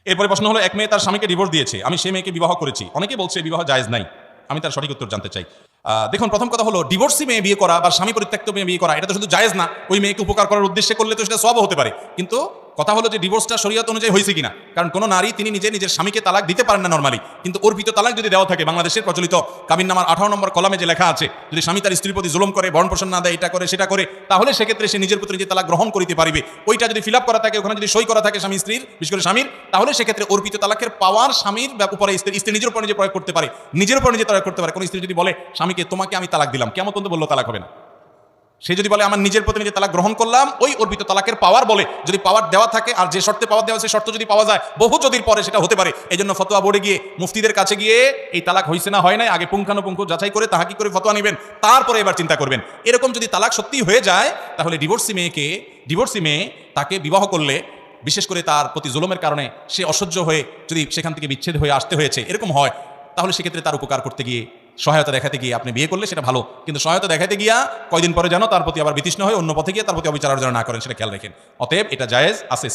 এরপরে প্রশ্ন হলো, এক মেয়ে তার স্বামীকে ডিভোর্স দিয়েছে, আমি সেই মেয়েকে বিবাহ করেছি, অনেকে বলছে বিবাহ জায়েজ নাই। আমি তার সঠিক উত্তর জানতে চাই। দেখুন, প্রথম কথা হলো, ডিভোর্সি মেয়ে বিয়ে করা বা স্বামী পরিত্যক্ত মেয়ে বিয়ে করা এটা তো শুধু জায়েজ না, ওই মেয়েকে উপকার করার উদ্দেশ্যে করলে তো সেটা সওয়াবও হতে পারে। কিন্তু কথা হলো যে ডিভোর্সটা শরীয়ত অনুযায়ী হয়েছে কিনা। কারণ কোনো নারী তিনি নিজের স্বামীকে তালাক দিতে পারেন না নরমালি, কিন্তু অর্পিত তালাক যদি দেওয়া থাকে, বাংলাদেশের প্রচলিত কাবিননামার 18 নম্বর কলামে যে লেখা আছে, যদি স্বামী তার স্ত্রীর প্রতি জুলুম করে, ভরণ পোষণ না দেয়, এটা করে সেটা করে, তাহলে সেক্ষেত্রে সে নিজের প্রতি নিজে তালাক গ্রহণ করিতে পারিবে। ওইটা যদি ফিল আপ করা থাকে, ওখানে যদি সই করা থাকে স্বামী স্ত্রীর, বিশেষ করে স্বামীর, তাহলে সেক্ষেত্রে অর্পিত তালাকের পাওয়ার স্বামীর উপরে স্ত্রী নিজের উপর নিজে প্রয়োগ করতে পারে, নিজের উপর নিজে প্রয়োগ করতে পারে। কোন স্ত্রী যদি বলে স্বামীকে, তোমাকে আমি তালাক দিলাম, কেমন পর্যন্ত বললো তালাক হবে না। সে যদি বলে আমার নিজের প্রতি নিজে তালাক গ্রহণ করলাম, ওই অর্পিত তালাকের পাওয়ার বলে, যদি পাওয়ার দেওয়া থাকে আর যে শর্তে পাওয়ার দেওয়া, সেই শর্ত যদি পাওয়া যায়, বহু যদির পরে সেটা হতে পারে। এই জন্য ফতোয়া বোর্ডে গিয়ে, মুফতিদের কাছে গিয়ে এই তালাক হয়েছে না হয় নাই আগে পুঙ্খানুপুঙ্খ যাচাই করে তাহাকি করে ফতোয়া নেবেন, তারপরে এবার চিন্তা করবেন। এরকম যদি তালাক সত্যি হয়ে যায়, তাহলে ডিভোর্সি মেয়ে তাকে বিবাহ করলে, বিশেষ করে তার প্রতি জুলুমের কারণে সে অসহ্য হয়ে যদি সেখান থেকে বিচ্ছেদ হয়ে আসতে হয়েছে, এরকম হয়, তাহলে সেক্ষেত্রে তার উপকার করতে গিয়ে, সহায়তা দেখাতে গিয়ে আপনি বিয়ে করলে সেটা ভালো। কিন্তু সহায়তা দেখাতে গিয়া কয়দিন পরে যেন তার প্রতি আবার বিতৃষ্ণ হয়ে অন্য পথে গিয়ে তার প্রতি অবিচার যেন না করেন, সেটা খেয়াল রাখেন। অতএব এটা জায়েজ আছে।